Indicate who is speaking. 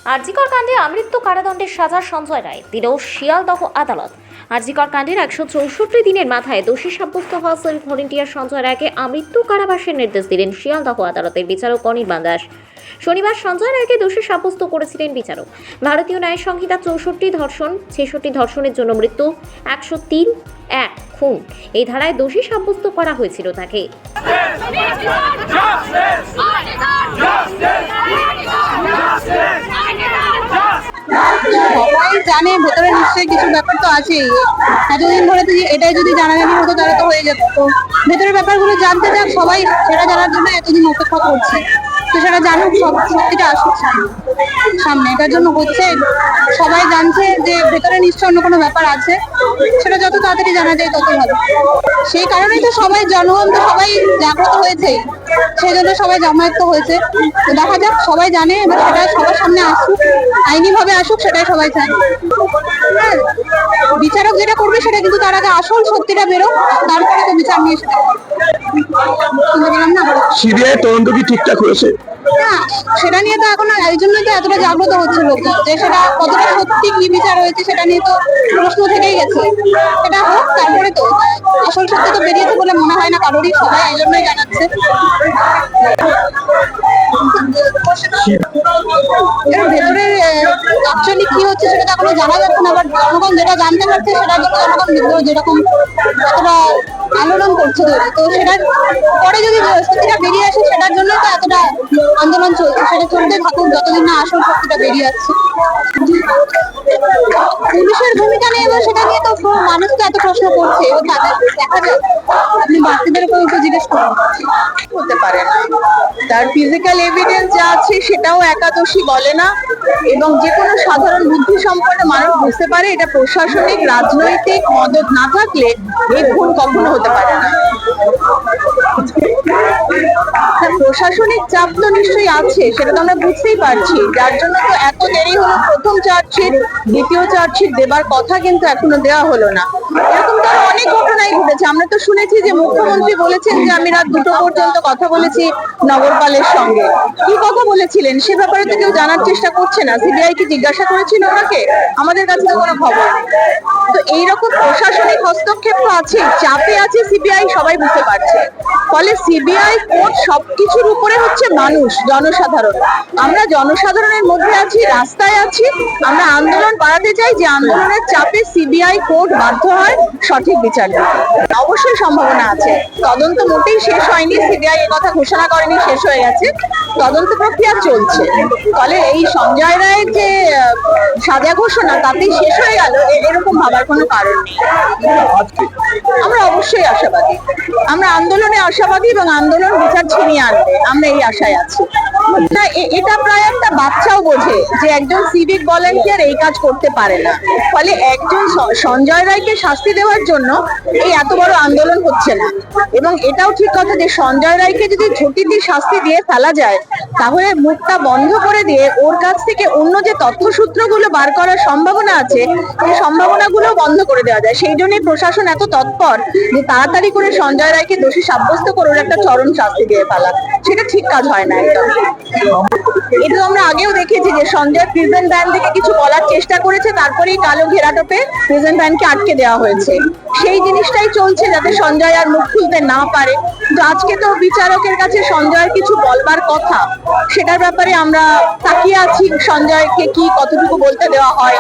Speaker 1: আরজিকর কাণ্ডে আমৃত্যু কারাদণ্ডের সাজা সঞ্জয় রায় দিল শিয়ালদহ আদালত। আরজিকর কাণ্ডের 164 দিনের মাথায় দোষী সাব্যস্ত হওয়া সেলফ ভলেন্টিয়ার সঞ্জয় রায়কে আমৃত্যু কারাবাসের নির্দেশ দিলেন শিয়ালদহ আদালতের বিচারক অনির্বাণ দাস। শনিবার সঞ্জয় রায়কে দোষী সাব্যস্ত করেছিলেন বিচারক। ভারতীয় ন্যায় সংহিতা 64 ধর্ষণ, 66 ধর্ষণের জন্য মৃত্যু, 103(1) খুন এই ধারায় দোষী সাব্যস্ত করা হয়েছিল তাকে।
Speaker 2: সবাই জানে ভেতরে নিশ্চয়ই কিছু ব্যাপার তো আছেই। এতদিন ধরে তো এটাই যদি জানাজানি হতো তাহলে তো হয়ে যেত। তো ভেতরের ব্যাপারগুলো জানতে চান সবাই, সেটা জানার জন্য এতদিন অপেক্ষা করছে। তো সেটা জানুক, সত্যিটা আসুক সামনে, এটার জন্য হচ্ছে। সবাই জানছে যে ভেতরে নিশ্চয় অন্য কোনো ব্যাপার আছে, সেটা যত তাড়াতাড়ি জানা যায় তত ভালো। সেই কারণেই তো সবাই, জনগণ তো সবাই জাগ্রত হয়েছে, সেই জন্য সবাই জমায়েত হয়েছে। তো দেখা যাক, সবাই জানে, এবার সেটা সবার সামনে আসুক, আইনি ভাবে আসুক, সেটাই সবাই চায়। বিচারক যেটা করবে সেটা কিন্তু তার আগে আসল সত্যিটা বেরোক, তারপরে তো বিচার নিয়ে
Speaker 3: সিবিআই তদন্ত কি ঠিকঠাক হয়েছে?
Speaker 2: না, সেটা নিয়ে তো এখন এই জন্যই তো এতটা জাগ্রত হচ্ছে লোক, যে সেটা কতটা সত্যি, কি বিচার হয়েছে সেটা নিয়ে তো প্রশ্ন থেকেই গেছে। সেটা হোক, তারপরে তো আসল সত্যি তো বেরিয়েছে বলে মনে হয় না কারোরই, সবাই এই জন্যই জানাচ্ছে। এর ভেতরে অ্যাকচুয়ালি কি হচ্ছে সেটা তো এখনো জানা যাচ্ছে না, বাট জনগণ যেটা জানতে পারছে সেটা কিন্তু জনগণ যেরকম এতটা আন্দোলন করছে, তো সেটার পরে যদি সত্যিটা বেরিয়ে আসে, সেটার জন্য তো এতটা আন্দোলন চলছে। সেটা চলতে থাকুক যতদিন না আসল সত্যিটা বেরিয়ে আসছে। পুলিশের ভূমিকা নিয়ে এবার সেটা নিয়ে তো মানুষ তো এত প্রশ্ন করছে, দেখা যাক। আপনি বাচ্চাদের উপর একটু জিজ্ঞেস করুন।
Speaker 4: হতে পারে না, তার ফিজিক্যাল এভিডেন্স যা আছে সেটাও একাদশী বলে না, এবং যে কোনো সাধারণ বুদ্ধি সম্পন্ন মানুষ বুঝতে পারে এটা প্রশাসনিক রাজনৈতিক মদত না থাকলে এই খুন কখনো হতে পারে না। প্রশাসনিক চাপ তো নিশ্চয়ই আছে, সেটা তো আমরা বুঝতেই পারছি, যার জন্য তো এত দেরি হলো। প্রথম চার্জশিট, দ্বিতীয় চার্জশিট দেবার কথা কিন্তু এখনো দেওয়া হলো না। এরকম তো অনেক ঘটনাই ঘটেছে। আমরা তো শুনেছি যে মুখ্যমন্ত্রী বলেছেন যে আমি রাত 2টো পর্যন্ত কথা বলেছি নগরপালের সঙ্গে। কি কথা বলেছিলেন সে ব্যাপারে তো কেউ জানার চেষ্টা করছে না। সিবিআই কি জিজ্ঞাসা করেছিল ওনাকে? আমাদের কাছে তো কোনো খবর নেই। তো এইরকম প্রশাসনিক হস্তক্ষেপ তো আছে, চাপে আছে সিবিআই, সবাই বুঝতে পারছে। ফলে সিবিআই কোর্ট সবকিছুর উপরে হচ্ছে মানুষ, জনসাধারণ। আমরা জনসাধারণের মধ্যে আছি, রাস্তায় আছি, আমরা আন্দোলন বাড়াতে চাই যে আন্দোলনের চাপে সিবিআই কোর্ট বাধ্য হয় সঠিক বিচার দিতে। অবশ্যই সম্ভাবনা আছে। তদন্ত মোটেই শেষ হয়নি, সিবিআই এ কথা ঘোষণা করেনি শেষ হয়ে গেছে, তদন্ত প্রক্রিয়া চলছে। ফলে এই সঞ্জয় রায়ের যে সাজা ঘোষণা তাতেই শেষ হয়ে গেল এরকম ভাবার কোনো কারণ নেই। আমরা অবশ্যই আশাবাদী, আমরা আন্দোলনে আশাবাদী, এবং আন্দোলন বিচার ছিনিয়ে আনবে, আমরা এই আশায় আছি। না, এটা প্রায় একটা বাচ্চাও বোঝে যে একজন সিভিক ভলান্টিয়ার এই কাজ করতে পারে না। ফলে একজন সঞ্জয় রায়কে শাস্তি দেওয়ার জন্য এই এত বড় আন্দোলন হচ্ছে না। এবং এটাও ঠিক কথা যে সঞ্জয় রায়কে যদি ঝুঁকিতে শাস্তি দিয়ে ফেলা যায়, তাহলে মুখটা বন্ধ করে দিয়ে ওর কাছ থেকে অন্য যে তথ্যসূত্রগুলো বার করার সম্ভাবনা আছে, সেই সম্ভাবনাগুলো বন্ধ করে দেওয়া যায়। সেই জন্যই প্রশাসন এত তৎপর যে তাড়াতাড়ি করে সঞ্জয় রায়কে দোষী সাব্যস্ত করে ওর একটা চরম শাস্তি দিয়ে ফেলা। সেটা ঠিক কাজ হয় না একদম। এটা আমরা আগেও দেখেছি যে সঞ্জয় প্রিজন ভ্যান থেকে কিছু বলার চেষ্টা করেছে, তারপরেই কালো ঘেরাটোপে প্রিজন ভ্যানকে আটকে দেওয়া হয়েছে। সেই জিনিসটাই চলছে যাতে সঞ্জয় আর মুখ খুলতে না পারে। তো আজকে তো বিচারকের কাছে সঞ্জয়ের কিছু বলবার কথা, সেটার ব্যাপারে আমরা তাকিয়ে আছি সঞ্জয়কে কি কতটুকু বলতে দেওয়া হয়।